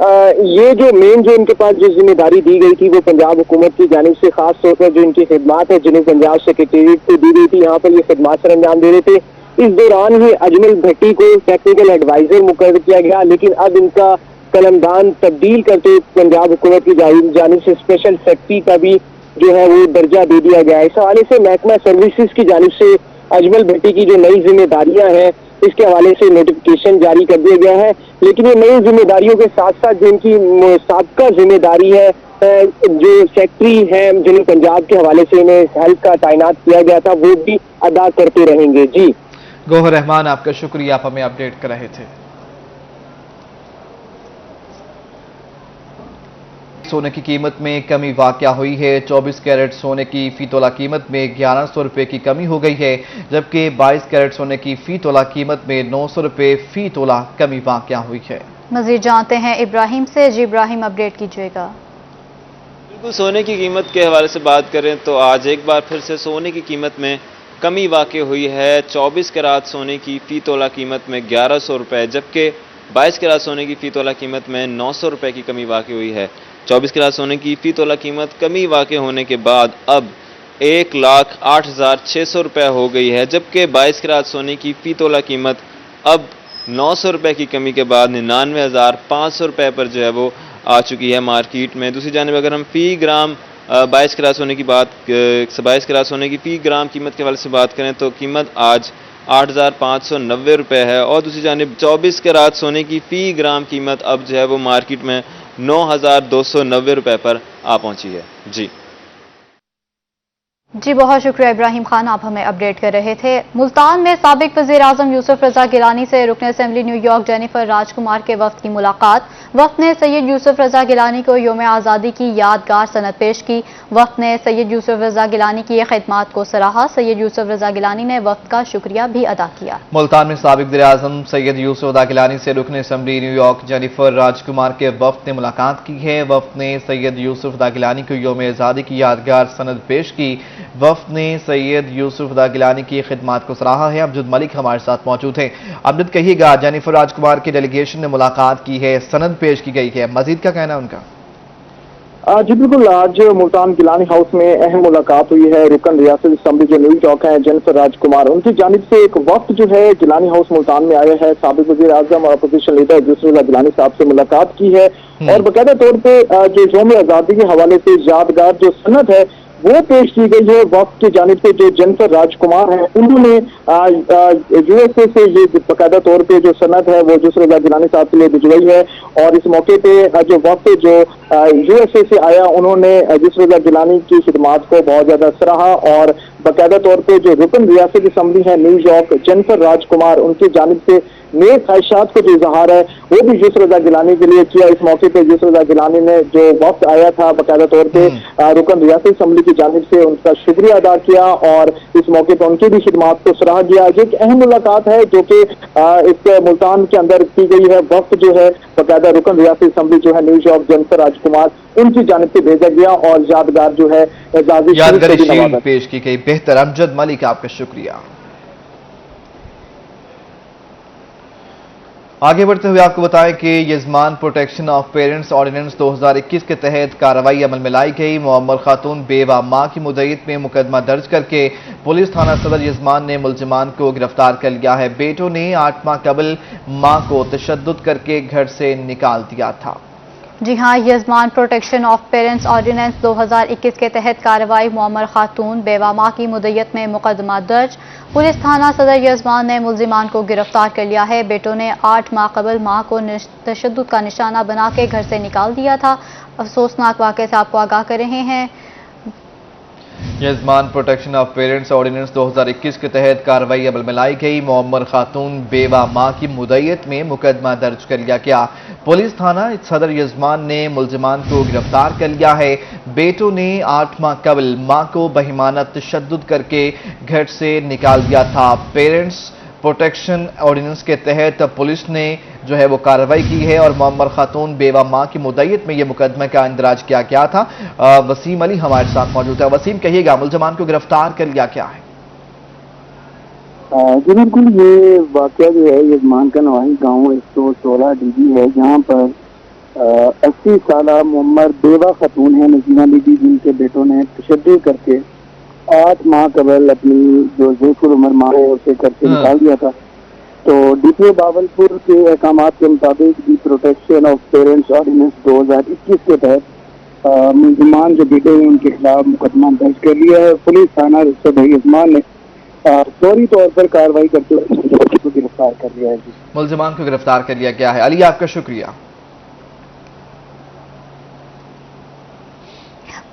یہ جو مین جو ان کے پاس جو ذمہ داری دی گئی تھی وہ پنجاب حکومت کی جانب سے خاص طور پر جو ان کی خدمات ہے جنوب پنجاب سیکریٹریٹ کو دی گئی تھی، یہاں پر یہ خدمات سر انجام دے رہے تھے۔ اس دوران ہی اجمل بھٹی کو ٹیکنیکل ایڈوائزر مقرر کیا گیا، لیکن اب ان کا قلمدان تبدیل کرتے پنجاب حکومت کی جانب سے اسپیشل سیکرٹری کا بھی جو ہے وہ درجہ دے دیا گیا ہے۔ اس حوالے سے محکمہ سروسز کی جانب سے اجمل بھٹی کی جو نئی ذمہ داریاں ہیں اس کے حوالے سے نوٹیفکیشن جاری کر دیا گیا ہے، لیکن یہ نئی ذمہ داریوں کے ساتھ ساتھ جن کی سابقہ ذمہ داری ہے جو سیکرٹری ہیں جنوب پنجاب کے حوالے سے انہیں ہیلتھ کا تعینات کیا گیا تھا وہ بھی ادا کرتے رہیں گے۔ جی گوہر رحمان، آپ کا شکریہ، آپ ہمیں اپڈیٹ کر رہے تھے۔ سونے کی قیمت میں کمی واقع ہوئی ہے۔ 24 کیرٹ سونے کی فی تولہ قیمت میں 1100 روپے کی کمی ہو گئی ہے، جبکہ 22 کیرٹ سونے کی فی تولہ قیمت میں 900 روپے فی تولہ کمی واقع ہوئی ہے۔ مزید جانتے ہیں ابراہیم سے۔ جی ابراہیم، اپڈیٹ کیجیے گا۔ بالکل، سونے کی قیمت کے حوالے سے بات کریں تو آج ایک بار پھر سے سونے کی قیمت میں کمی واقع ہوئی ہے۔ 24 کیرٹ سونے کی فی تولہ قیمت میں 1100 روپے، جبکہ 22 کیرٹ سونے کی فی تولہ قیمت میں 900 روپے کی کمی واقع ہوئی ہے۔ 24 کیرٹ سونے کی فی تولہ قیمت کمی واقع ہونے کے بعد اب 1,08,600 روپے ہو گئی ہے، جبکہ 22 کیرٹ سونے کی فی تولہ قیمت اب 900 روپے کی کمی کے بعد 99,500 روپے پر جو ہے وہ آ چکی ہے مارکیٹ میں۔ دوسری جانب اگر ہم فی گرام 22 کیرٹ سونے کی 22 کیرٹ سونے کی فی گرام قیمت کے حوالے سے بات کریں تو قیمت آج 8,590 روپے ہے، اور دوسری جانب 24 کیرٹ سونے کی فی گرام قیمت اب جو ہے وہ مارکیٹ میں 9,290 روپے پر آ پہنچی ہے۔ جی بہت شکریہ ابراہیم خان، آپ ہمیں اپڈیٹ کر رہے تھے۔ ملتان میں سابق وزیر اعظم یوسف رضا گیلانی سے رکن assembly new York Jennifer Raj Kumar کے وفد کی ملاقات۔ وفد نے سید یوسف رضا گیلانی کو یوم آزادی کی یادگار سند پیش کی۔ وفد نے سید یوسف رضا گیلانی کی خدمات کو سراہا۔ سید یوسف رضا گیلانی نے وفد کا شکریہ بھی ادا کیا۔ ملتان میں سابق وزیر اعظم سید یوسف رضا گیلانی سے رکن assembly new York Jennifer Raj Kumar کے وفد نے ملاقات کی ہے۔ وفد نے سید یوسف رضا گیلانی کو یوم آزادی کی یادگار سند پیش کی۔ وفد نے سید یوسف رضا گیلانی کی خدمات کو سراہا ہے۔ امجد ملک ہمارے ساتھ موجود ہیں۔ امجد، کہیے گا، جینیفر راج کمار کی ڈیلیگیشن نے ملاقات کی ہے، سند پیش کی گئی ہے، مزید کا کہنا ہے ان کا؟ جی بالکل، آج ملتان گیلانی ہاؤس میں اہم ملاقات ہوئی ہے۔ رکن ریاست اسمبلی جو نیو یارک ہیں جینیفر راج کمار، ان کی جانب سے ایک وفد جو ہے گیلانی ہاؤس ملتان میں آیا ہے۔ سابق وزیر اعظم اور اپوزیشن لیڈر یوسف رضا گیلانی صاحب سے ملاقات کی ہے اور باقاعدہ طور پہ جو یوم آزادی کے حوالے سے یادگار جو سند ہے وہ پیش کی گئی ہے۔ وفد کی جانب سے جو جینیفر راج کمار ہیں انہوں نے یو ایس اے سے یہ باقاعدہ طور پہ جو سند ہے وہ یوسف رضا گیلانی صاحب کے لیے بھجوائی ہے، اور اس موقع پہ جو وفد جو یو ایس اے سے آیا انہوں نے یوسف رضا گیلانی کی خدمات کو بہت زیادہ سراہا، اور باقاعدہ طور پہ جو رکن ریاست اسمبلی ہے new York Jennifer Raj Kumar, ان کی جانب سے نیک خواہشات کا جو اظہار ہے وہ بھی یوسف رضا گیلانی کے لیے کیا۔ اس موقع پہ یوسف رضا گیلانی نے جو وفد آیا تھا باقاعدہ طور پہ رکن ریاست اسمبلی کی جانب سے ان کا شکریہ ادا کیا، اور اس موقع پہ ان کی بھی خدمات کو سراہا گیا۔ یہ ایک اہم ملاقات ہے جو کہ اس ملتان کے اندر کی گئی ہے۔ وفد جو ہے باقاعدہ رکن ریاست اسمبلی جو ہے new York Jennifer Raj Kumar ان کی جانب سے بھیجا گیا، اور یادگار جو ہے یادگاری شیلڈ پیش کی گئی۔ بہتر، امجد ملک آپ کا شکریہ۔ آگے بڑھتے ہوئے آپ کو بتائیں کہ Yazman protection of parents ordinance 2021 کے تحت کارروائی عمل میں لائی گئی۔ معمر خاتون بیوہ ماں کی مدعیت میں مقدمہ درج کر کے پولیس تھانہ صدر یزمان نے ملزمان کو گرفتار کر لیا ہے۔ بیٹوں نے 8 ماہ قبل ماں کو تشدد کر کے گھر سے نکال دیا تھا۔ جی ہاں، Yazman protection of parents ordinance 2021 کے تحت کارروائی معمر خاتون بیوہ ماں کی مدعیت میں مقدمہ درج۔ پولیس تھانہ صدر یزمان نے ملزمان کو گرفتار کر لیا ہے۔ بیٹوں نے 8 ماہ قبل ماں کو تشدد کا نشانہ بنا کے گھر سے نکال دیا تھا۔ افسوسناک واقعے سے آپ کو آگاہ کر رہے ہیں۔ Yazman protection of parents ordinance 2021 کے تحت کارروائی عمل میں لائی گئی۔ معمر خاتون بیوہ ماں کی مدعیت میں مقدمہ درج کر لیا گیا۔ پولیس تھانہ صدر یزمان نے ملزمان کو گرفتار کر لیا ہے۔ بیٹوں نے 8 ماہ قبل ماں کو بہیمانہ تشدد کر کے گھر سے نکال دیا تھا۔ پیرنٹس پروٹیکشن آرڈیننس کے تحت پولیس نے جو ہے وہ کارروائی کی ہے، اور معمر خاتون بیوہ ماں کی مدعیت میں یہ مقدمہ کا اندراج کیا گیا تھا۔ وسیم علی ہمارے ساتھ موجود ہے۔ وسیم، کہیے گا، ملزمان کو گرفتار کر لیا کیا ہے؟ جی بالکل، یہ واقعہ جو ہے یزمان کا نواحی گاؤں 116 ڈی ہے، جہاں پر 80 سالہ معمر بیوہ خاتون ہیں نظیمہ بی بی، جن کے بیٹوں نے تشدد کر کے 8 ماہ قبل اپنی جو ذیفر عمر ماں ہے اسے گھر سے نکال دیا تھا. تو ڈی پی او باولپور کے احکامات کے مطابق the protection of parents ordinance 2021 کے تحت ملزمان جو بیٹے ہیں ان کے خلاف مقدمہ درج کر لیا ہے. پولیس تھانہ رشد عثمان نے فوری طور پر کارروائی کرتے ہوئے کو گرفتار کر لیا ہے. ملزمان کو گرفتار کر لیا گیا ہے. علی آپ کا شکریہ.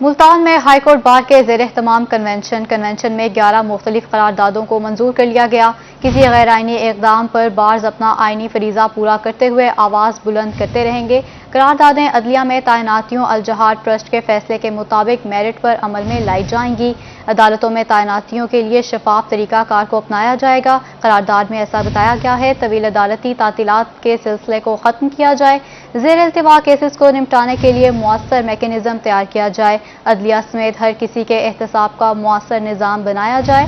ملتان میں ہائی کورٹ بار کے زیر اہتمام کنونشن میں 11 مختلف قراردادوں کو منظور کر لیا گیا. کسی غیر آئینی اقدام پر بارز اپنا آئینی فریضہ پورا کرتے ہوئے آواز بلند کرتے رہیں گے. قراردادیں عدلیہ میں تعیناتیوں الجہاد ٹرسٹ کے فیصلے کے مطابق میرٹ پر عمل میں لائی جائیں گی. عدالتوں میں تعیناتیوں کے لیے شفاف طریقہ کار کو اپنایا جائے گا. قرارداد میں ایسا بتایا گیا ہے طویل عدالتی تعطیلات کے سلسلے کو ختم کیا جائے. زیر التوا کیسز کو نمٹانے کے لیے مؤثر میکینزم تیار کیا جائے. عدلیہ سمیت ہر کسی کے احتساب کا مؤثر نظام بنایا جائے.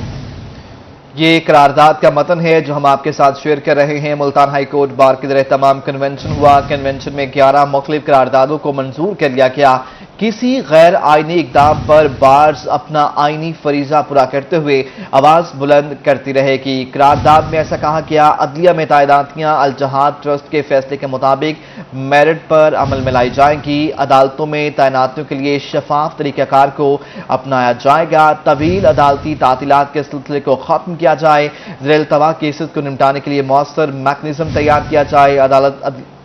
یہ قرارداد کا متن ہے جو ہم آپ کے ساتھ شیئر کر رہے ہیں. ملتان ہائی کورٹ بار کے زیر اہتمام کنونشن ہوا. کنونشن میں 11 مختلف قراردادوں کو منظور کر لیا گیا. کسی غیر آئینی اقدام پر بارز اپنا آئینی فریضہ پورا کرتے ہوئے آواز بلند کرتی رہے گی. قرارداد میں ایسا کہا گیا عدلیہ میں تعیناتیاں الجہاد ٹرسٹ کے فیصلے کے مطابق میرٹ پر عمل میں لائی جائیں گی. عدالتوں میں تعیناتیوں کے لیے شفاف طریقہ کار کو اپنایا جائے گا. طویل عدالتی تعطیلات کے سلسلے کو ختم کیا جائے. زیر التوا کیسز کو نمٹانے کے لیے مؤثر میکینزم تیار کیا جائے.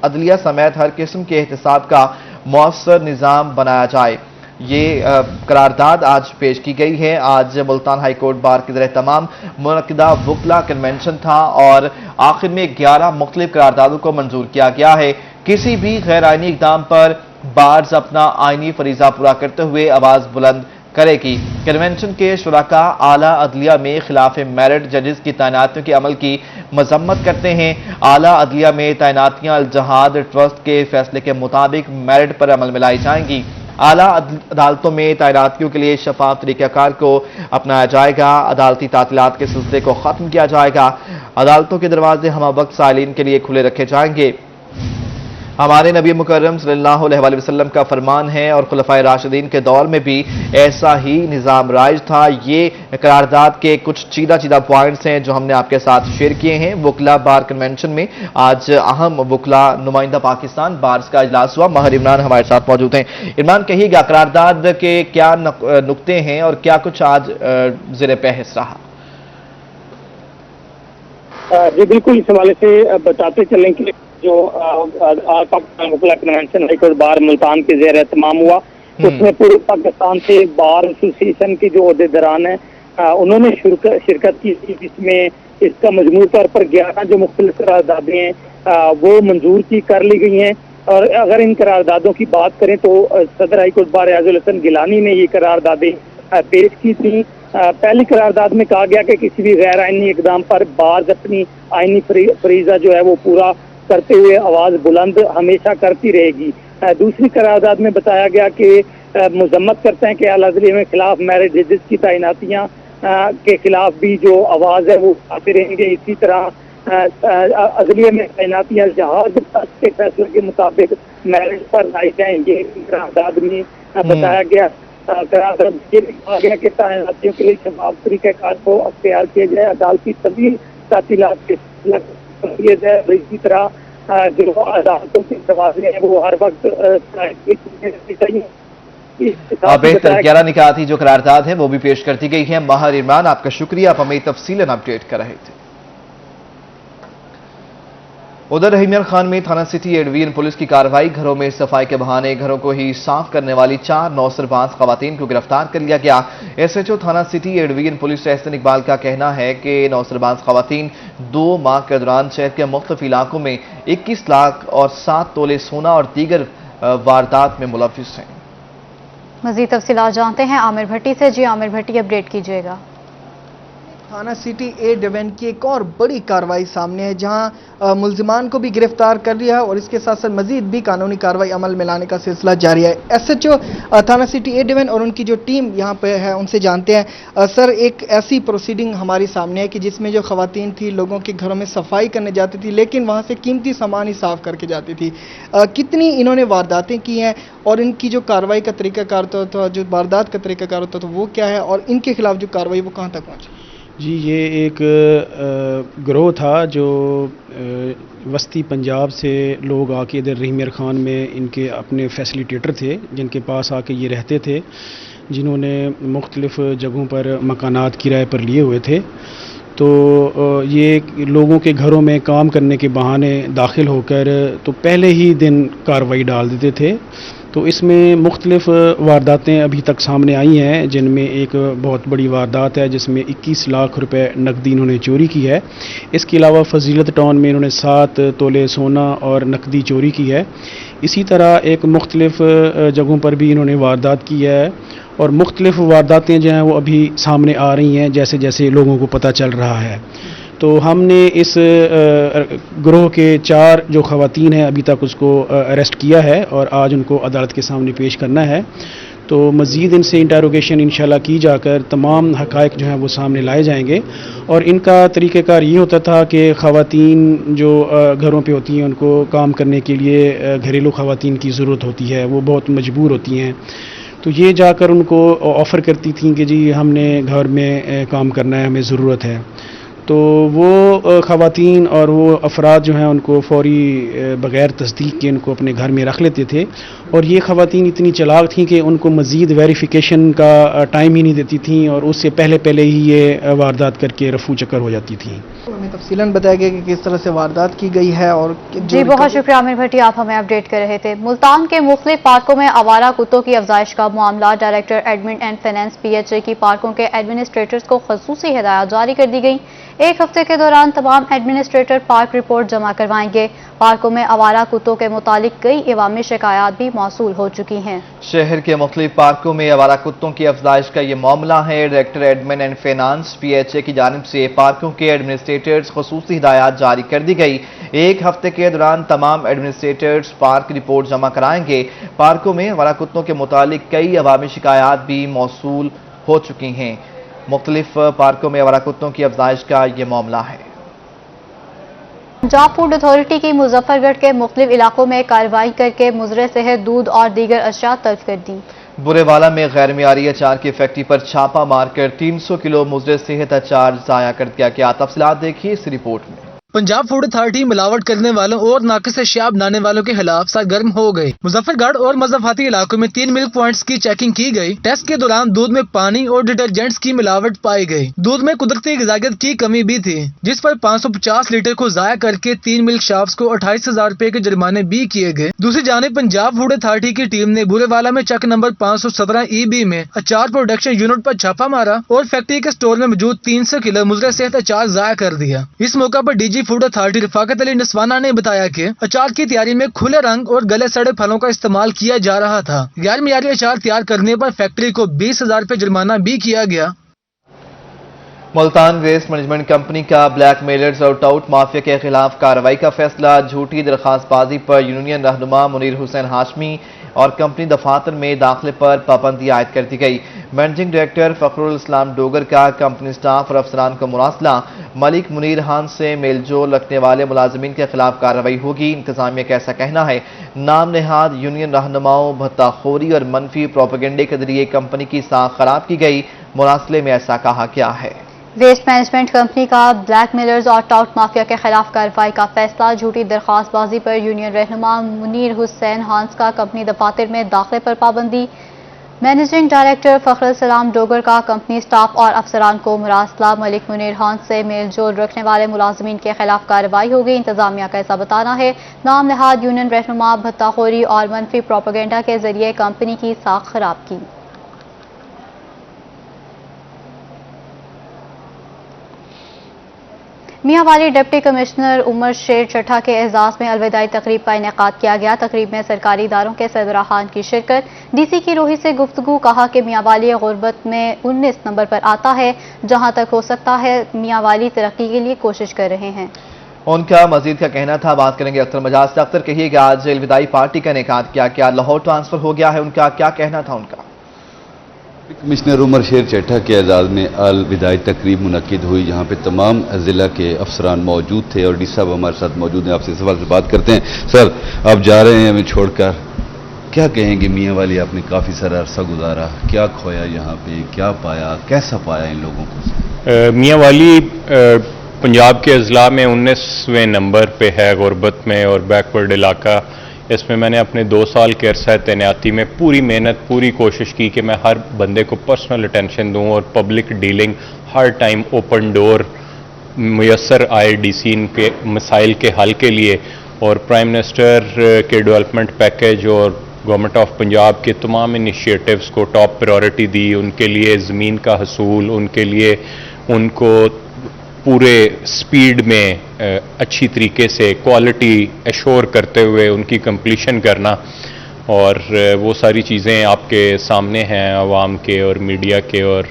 عدلیہ سمیت ہر قسم کے احتساب کا مؤثر نظام بنایا جائے. یہ قرارداد آج پیش کی گئی ہے. آج ملتان ہائی کورٹ بار کے زیر اہتمام منعقدہ وکلا کنونشن تھا اور آخر میں 11 مختلف قراردادوں کو منظور کیا گیا ہے. کسی بھی غیر آئینی اقدام پر بارز اپنا آئینی فریضہ پورا کرتے ہوئے آواز بلند کرے گی. کنونشن کے شرکاء اعلیٰ عدلیہ میں خلاف میرٹ ججز کی تعیناتیوں کے عمل کی مذمت کرتے ہیں. اعلیٰ عدلیہ میں تعیناتیاں الجہاد ٹرسٹ کے فیصلے کے مطابق میرٹ پر عمل میں لائی جائیں گی. اعلیٰ عدالتوں میں تعیناتیوں کے لیے شفاف طریقہ کار کو اپنایا جائے گا. عدالتی تعطیلات کے سلسلے کو ختم کیا جائے گا. عدالتوں کے دروازے ہمہ وقت سائلین کے لیے کھلے رکھے جائیں گے. ہمارے نبی مکرم صلی اللہ علیہ وآلہ وسلم کا فرمان ہے اور خلفائے راشدین کے دور میں بھی ایسا ہی نظام رائج تھا. یہ قرارداد کے کچھ چیدہ پوائنٹس ہیں جو ہم نے آپ کے ساتھ شیئر کیے ہیں. وکلا بار کنونشن میں آج اہم وکلا نمائندہ پاکستان بارز کا اجلاس ہوا. ماہر عمران ہمارے ساتھ موجود ہیں. عمران کہیے گا قرارداد کے کیا نقطے ہیں اور کیا کچھ آج زیر بحث رہا؟ جی بالکل، اس حوالے سے بتاتے چلیں کہ جو وکلا convention high court bar Multan کے زیر اہتمام ہوا اس میں پورے پاکستان سے بار ایسوسی ایشن کے جو عہدیداران ہیں انہوں نے شرکت کی تھی، جس میں اس کا مجموعی طور پر 11 جو مختلف قراردادیں ہیں وہ منظور کی کر لی گئی ہیں. اور اگر ان قراردادوں کی بات کریں تو صدر ہائی کورٹ بار اعز الحسن گیلانی نے یہ قراردادیں پیش کی تھیں. پہلی قرارداد میں کہا گیا کہ کسی بھی غیر آئینی اقدام پر بارز اپنی آئینی فریضہ جو ہے وہ پورا کرتے ہوئے آواز بلند ہمیشہ کرتی رہے گی. دوسری قرارداد میں بتایا گیا کہ مذمت کرتے ہیں کہ اعلیٰ عدلیہ میں خلاف میرٹ ججز کی تعیناتیاں کے خلاف بھی جو آواز ہے وہ آتے رہیں گے. اسی طرح عدلیہ میں تعیناتیاں جہاز کے فیصلے کے مطابق میرٹ پر لائی جائیں گے. قرارداد میں بتایا گیا قرارداد یہ کہا گیا کہ تعیناتیوں کے لیے شفاف طریقہ کار کو اختیار کیا جائے. عدالتی طویل تعطیلات کے اسی طرح جو عدالتوں کے دروازے ہیں وہ ہر وقت بہتر 11 نکاتی جو قرارداد ہے وہ بھی پیش کرتی گئی ہیں. ماہر عمران آپ کا شکریہ، آپ ہمیں تفصیلاً اپڈیٹ کر رہے تھے. ادھر رحیمیان خان میں تھانہ سٹی ایڈ ڈویژن پولیس کی کارروائی. گھروں میں صفائی کے بہانے گھروں کو ہی صاف کرنے والی 4 نوسرباز خواتین کو گرفتار کر لیا گیا. ایس ایچ او تھانہ city add division police Ahsan Iqbal کا کہنا ہے کہ نوسرباز خواتین 2 ماہ کے دوران شہر کے مختلف علاقوں میں 21 لاکھ اور 7 تولے سونا اور دیگر واردات میں ملوث ہیں. مزید تفصیلات جانتے ہیں عامر بھٹی سے. جی عامر بھٹی، اپڈیٹ کیجیے گا. تھانہ سٹی اے ڈوین کی ایک اور بڑی کارروائی سامنے ہے جہاں ملزمان کو بھی گرفتار کر لیا ہے اور اس کے ساتھ ساتھ مزید بھی قانونی کارروائی عمل میں لانے کا سلسلہ جاری ہے. ایس ایچ او تھانہ سٹی اے ڈوین اور ان کی جو ٹیم یہاں پہ ہے ان سے جانتے ہیں. سر، ایک ایسی پروسیڈنگ ہماری سامنے ہے کہ جس میں جو خواتین تھی لوگوں کے گھروں میں صفائی کرنے جاتی تھی لیکن وہاں سے قیمتی سامان ہی صاف کر کے جاتی تھی. کتنی انہوں نے وارداتیں کی ہیں اور ان کی جو کارروائی کا طریقہ کار ہوتا جو واردات کا طریقہ کار ہوتا تو وہ کیا ہے اور ان کے خلاف جو کارروائی وہ کہاں تک پہنچی؟ جی، یہ ایک گروہ تھا جو وسطی پنجاب سے لوگ آ کے ادھر رحیم میر خان میں ان کے اپنے فیسیلیٹیٹر تھے جن کے پاس آ کے یہ رہتے تھے، جنہوں نے مختلف جگہوں پر مکانات کرائے پر لیے ہوئے تھے. تو یہ لوگوں کے گھروں میں کام کرنے کے بہانے داخل ہو کر تو پہلے ہی دن کارروائی ڈال دیتے تھے. تو اس میں مختلف وارداتیں ابھی تک سامنے آئی ہیں، جن میں ایک بہت بڑی واردات ہے جس میں 21 لاکھ روپے نقدی انہوں نے چوری کی ہے. اس کے علاوہ فضیلت ٹاؤن میں انہوں نے 7 تولے سونا اور نقدی چوری کی ہے. اسی طرح ایک مختلف جگہوں پر بھی انہوں نے واردات کی ہے اور مختلف وارداتیں جو ہیں وہ ابھی سامنے آ رہی ہیں جیسے جیسے لوگوں کو پتہ چل رہا ہے. تو ہم نے اس گروہ کے 4 جو خواتین ہیں ابھی تک اس کو اریسٹ کیا ہے اور آج ان کو عدالت کے سامنے پیش کرنا ہے. تو مزید ان سے انٹروگیشن انشاءاللہ کی جا کر تمام حقائق جو ہیں وہ سامنے لائے جائیں گے. اور ان کا طریقہ کار یہ ہوتا تھا کہ خواتین جو گھروں پہ ہوتی ہیں ان کو کام کرنے کے لیے گھریلو خواتین کی ضرورت ہوتی ہے، وہ بہت مجبور ہوتی ہیں، تو یہ جا کر ان کو آفر کرتی تھیں کہ جی ہم نے گھر میں کام کرنا ہے، ہمیں ضرورت ہے. تو وہ خواتین اور وہ افراد جو ہیں ان کو فوری بغیر تصدیق کے ان کو اپنے گھر میں رکھ لیتے تھے. اور یہ خواتین اتنی چلاک تھیں کہ ان کو مزید ویریفیکیشن کا ٹائم ہی نہیں دیتی تھیں اور اس سے پہلے ہی یہ واردات کر کے رفو چکر ہو جاتی تھیں. ہمیں تفصیلاً بتایا گیا کہ کس طرح سے واردات کی گئی ہے. اور جی بہت شکریہ عامر بھٹی، آپ ہمیں اپڈیٹ کر رہے تھے. ملتان کے مختلف پارکوں میں آوارہ کتوں کی افزائش کا معاملہ. Director admin and finance P H A کی پارکوں کے ایڈمنسٹریٹرز کو خصوصی ہدایات جاری کر دی گئی. 1 ہفتے کے دوران تمام ایڈمنسٹریٹر پارک رپورٹ جمع کروائیں گے. پارکوں میں آوارہ کتوں کے متعلق کئی عوامی شکایات بھی موصول ہو چکی ہیں. شہر کے مختلف پارکوں میں آوارہ کتوں کی افزائش کا یہ معاملہ ہے. Director admin and finance P H A کی جانب سے پارکوں کے ایڈمنسٹریٹرز خصوصی ہدایات جاری کر دی گئی. 1 ہفتے کے دوران تمام ایڈمنسٹریٹرز پارک رپورٹ جمع کرائیں گے. پارکوں میں آوارہ کتوں کے متعلق کئی عوامی شکایات بھی موصول ہو چکی ہیں. مختلف پارکوں میں آوارہ کتوں کی افزائش کا یہ معاملہ ہے. پنجاب فوڈ اتھارٹی کی مظفر گڑھ کے مختلف علاقوں میں کارروائی کر کے مضر صحت دودھ اور دیگر اشیاء طلب کر دی. برے والا میں غیر معیاری اچار کی فیکٹری پر چھاپہ مار کر 300 کلو مضر صحت اچار ضائع کر دیا گیا. تفصیلات دیکھیے اس رپورٹ میں. پنجاب فوڈ اتھارٹی ملاوٹ کرنے والوں اور ناقص اشیاء بنانے والوں کے خلاف سرگرم ہو گئی. مظفر گڑھ اور مضافاتی علاقوں میں 3 ملک پوائنٹس کی چیکنگ کی گئی. ٹیسٹ کے دوران دودھ میں پانی اور ڈٹرجنٹس کی ملاوٹ پائی گئی. دودھ میں قدرتی غذائیت کی کمی بھی تھی جس پر 550 لیٹر کو ضائع کر کے 3 ملک شاپس کو 28,000 روپے کے جرمانے بھی کیے گئے. دوسری جانب پنجاب فوڈ اتھارٹی کی ٹیم نے برے والا میں چک نمبر 517 EB میں اچار پروڈکشن یونٹ پر چھاپہ مارا اور فیکٹری کے سٹور میں موجود 300 کلو مضر صحت اچار ضائع کر دیا. اس موقع پر ڈی جی فوڈ اتھارٹی رفاقت علی نسوانہ نے بتایا کہ اچار کی تیاری میں کھلے رنگ اور گلے سڑے پھلوں کا استعمال کیا جا رہا تھا. غیر معیاری اچار تیار کرنے پر فیکٹری کو 20,000 روپے جرمانہ بھی کیا گیا. ملتان ویسٹ مینجمنٹ کمپنی کا بلیک میلرز اور ٹاؤٹ مافیا کے خلاف کارروائی کا فیصلہ. جھوٹی درخواست بازی پر یونین رہنما منیر حسین ہاشمی اور کمپنی دفاتر میں داخلے پر پابندی عائد کر دی گئی. مینیجنگ ڈائریکٹر فخر الاسلام ڈوگر کا کمپنی سٹاف اور افسران کو مراسلہ. ملک منیر خان سے میل جول رکھنے والے ملازمین کے خلاف کارروائی ہوگی. انتظامیہ کا ایسا کہنا ہے نام نہاد یونین رہنماؤں بھتہ خوری اور منفی پروپیگنڈے کے ذریعے کمپنی کی ساکھ خراب کی گئی. مراسلے میں ایسا کہا گیا ہے. ویسٹ مینجمنٹ کمپنی کا بلیک میلرز اور ٹاؤٹ مافیا کے خلاف کارروائی کا فیصلہ. جھوٹی درخواست بازی پر یونین رہنما منیر حسین ہانس کا کمپنی دفاتر میں داخلے پر پابندی. مینیجنگ ڈائریکٹر فخر الاسلام ڈوگر کا کمپنی سٹاف اور افسران کو مراسلہ. ملک منیر ہانس سے میل جول رکھنے والے ملازمین کے خلاف کارروائی ہوگی. انتظامیہ کا ایسا بتانا ہے نام نہاد یونین رہنما بھتہ خوری اور منفی پروپیگنڈا کے ذریعے کمپنی کی ساکھ خراب کی. میاں والی ڈپٹی کمشنر عمر شیر چٹھا کے اعزاز میں الوداعی تقریب کا انعقاد کیا گیا۔ تقریب میں سرکاری اداروں کے سربراہان کی شرکت۔ ڈی سی کی روحی سے گفتگو، کہا کہ میاں والی غربت میں 19 نمبر پر آتا ہے، جہاں تک ہو سکتا ہے میاں والی ترقی کے لیے کوشش کر رہے ہیں۔ ان کا مزید کا کہنا تھا، بات کریں گے اختر مجاز سے۔ اختر، کہیے کہ آج الوداعی پارٹی کا انعقاد کیا لاہور ٹرانسفر ہو گیا ہے، ان کا کیا کہنا تھا ان کا؟ کمشنر عمر شیر چٹھا کے اعزاز میں الوداعی تقریب منعقد ہوئی، جہاں پہ تمام ضلع کے افسران موجود تھے اور ڈی صاحب ہمارے ساتھ موجود ہیں۔ آپ سے سوال سے بات کرتے ہیں۔ سر، آپ جا رہے ہیں ہمیں چھوڑ کر، کیا کہیں گے؟ میاں والی آپ نے کافی سارا عرصہ گزارا، کیا کھویا یہاں پہ، کیا پایا، کیسا پایا ان لوگوں کو؟ میاں والی پنجاب کے اضلاع میں 19ویں نمبر پہ ہے غربت میں اور بیکورڈ علاقہ۔ اس میں میں نے اپنے 2 سال کے عرصہ تعیناتی میں پوری محنت، پوری کوشش کی کہ میں ہر بندے کو پرسنل اٹینشن دوں اور پبلک ڈیلنگ ہر ٹائم اوپن ڈور میسر آئے ڈی سی ان کے مسائل کے حل کے لیے، اور پرائم منسٹر کے ڈیولپمنٹ پیکیج اور گورنمنٹ آف پنجاب کے تمام انیشیٹوز کو ٹاپ پریورٹی دی۔ ان کے لیے زمین کا حصول، ان کے لیے ان کو پورے سپیڈ میں اچھی طریقے سے کوالٹی ایشور کرتے ہوئے ان کی کمپلیشن کرنا، اور وہ ساری چیزیں آپ کے سامنے ہیں عوام کے اور میڈیا کے۔ اور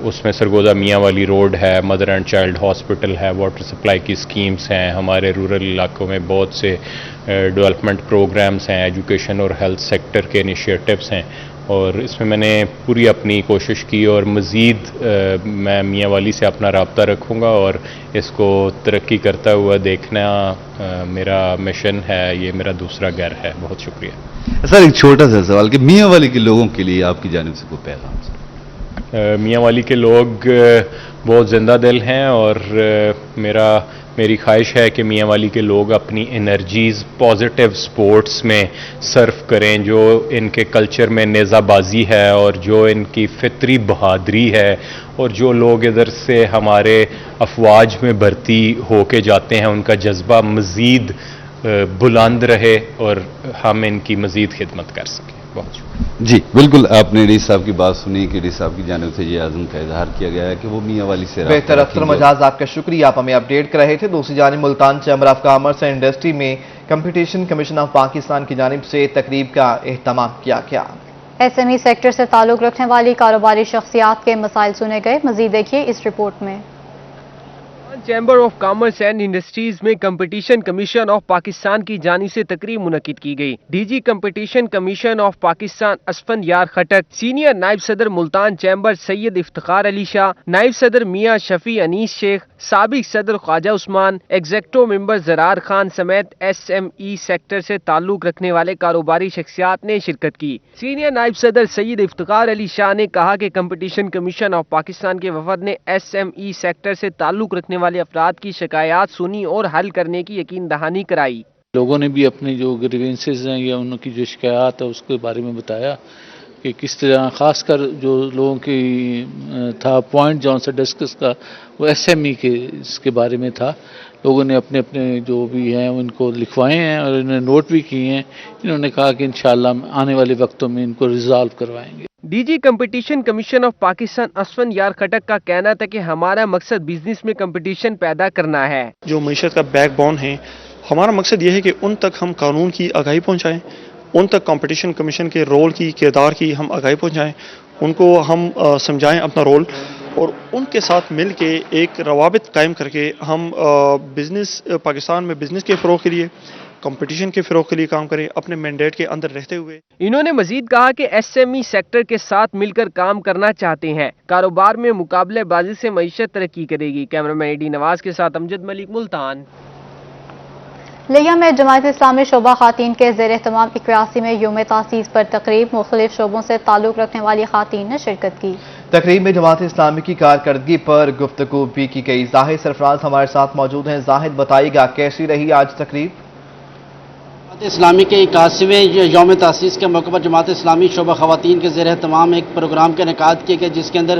اس میں سرگودا میاں والی روڈ ہے، مدر اینڈ چائلڈ ہاسپٹل ہے، واٹر سپلائی کی سکیمز ہیں، ہمارے رورل علاقوں میں بہت سے ڈیولپمنٹ پروگرامز ہیں، ایجوکیشن اور ہیلتھ سیکٹر کے انیشیٹوز ہیں، اور اس میں میں نے پوری اپنی کوشش کی، اور مزید میں میاں والی سے اپنا رابطہ رکھوں گا اور اس کو ترقی کرتا ہوا دیکھنا میرا مشن ہے، یہ میرا دوسرا گھر ہے۔ بہت شکریہ۔ سر، ایک چھوٹا سا سوال کہ میاں والی کے لوگوں کے لیے آپ کی جانب سے کوئی پیغام؟ میاں والی کے لوگ بہت زندہ دل ہیں، اور میری خواہش ہے کہ میاں والی کے لوگ اپنی انرجیز پازیٹیو سپورٹس میں صرف کریں، جو ان کے کلچر میں نیزہ بازی ہے اور جو ان کی فطری بہادری ہے، اور جو لوگ ادھر سے ہمارے افواج میں بھرتی ہو کے جاتے ہیں ان کا جذبہ مزید بلند رہے اور ہم ان کی مزید خدمت کر سکیں۔ بہت شکریہ۔ جی بالکل، آپ نے ڈی صاحب کی بات سنی کہ ڈی صاحب کی جانب سے یہ عزم کا اظہار کیا گیا ہے کہ وہ میاں والی سے بہتر اختر مجاز، آپ کا شکریہ، آپ ہمیں اپڈیٹ کر رہے تھے۔ دوسری جانب Multan chamber of commerce and industry میں کمپٹیشن کمیشن آف پاکستان کی جانب سے تقریب کا اہتمام کیا گیا۔ ایس ایم ای سیکٹر سے تعلق رکھنے والی کاروباری شخصیات کے مسائل سنے گئے، مزید دیکھیے اس رپورٹ میں۔ Chamber of commerce and industries میں کمپٹیشن کمیشن آف پاکستان کی جانب سے تقریب منعقد کی گئی۔ D G competition commission of Pakistan Asfandyar Khattak, senior نائب صدر ملتان چیمبر سید افتخار علی شاہ، نائب صدر میاں شفیع انیس شیخ، سابق صدر خواجہ عثمان، ایگزیکٹو ممبر زرار خان سمیت ایس ایم ای سیکٹر سے تعلق رکھنے والے کاروباری شخصیات نے شرکت کی۔ سینئر نائب صدر سید افتخار علی شاہ نے کہا کہ کمپٹیشن کمیشن آف پاکستان کے وفد نے ایس ایم ای سیکٹر سے تعلق رکھنے والے افراد کی شکایات سنی اور حل کرنے کی یقین دہانی کرائی۔ لوگوں نے بھی اپنے جو گریوینسز ہیں یا ان کی جو شکایات ہے اس کے بارے میں بتایا کہ کس طرح، خاص کر جو لوگوں کی تھا پوائنٹ جو سے ڈسکس کا، وہ ایس ایم ای کے اس کے بارے میں تھا۔ لوگوں نے اپنے اپنے جو بھی ہیں ان کو لکھوائے ہیں اور انہیں نوٹ بھی کیے ہیں۔ انہوں نے کہا کہ انشاءاللہ آنے والے وقتوں میں ان کو ریزالو کروائیں گے۔ D G competition commission of Pakistan Asfandyar Khattak کا کہنا تھا کہ ہمارا مقصد بزنس میں کمپٹیشن پیدا کرنا ہے۔ جو معیشت کا بیک بون ہے، ہمارا مقصد یہ ہے کہ ان تک ہم قانون کی آگاہی پہنچائیں، ان تک کمپٹیشن کمیشن کے رول کی، کردار کی ہم آگاہی پہنچائیں، ان کو ہم سمجھائیں اپنا رول، اور ان کے ساتھ مل کے ایک روابط قائم کر کے ہم بزنس پاکستان میں بزنس کے فروغ کے لیے، کمپٹیشن کے فروغ کے لیے کام کریں، اپنے مینڈیٹ کے اندر رہتے ہوئے۔ انہوں نے مزید کہا کہ ایس ایم ای سیکٹر کے ساتھ مل کر کام کرنا چاہتے ہیں، کاروبار میں مقابلے بازی سے معیشت ترقی کرے گی۔ کیمرہ مین ڈی نواز کے ساتھ امجد ملک، ملتان۔ لیا میں جماعت اسلامی شعبہ خواتین کے زیر اہتمام 81 میں یوم تاسیس پر تقریب، مختلف شعبوں سے تعلق رکھنے والی خواتین نے شرکت کی۔ تقریب میں جماعت اسلامی کی کارکردگی پر گفتگو بھی کی گئی۔ زاہد سرفراز ہمارے ساتھ موجود ہیں۔ زاہد، بتائیے گا کیسی رہی آج تقریب؟ جماعت اسلامی کے 81ویں یوم تاسیس کے موقع پر جماعت اسلامی شعبہ خواتین کے زیر اہتمام ایک پروگرام کا انعقاد کیا گیا، جس کے اندر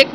1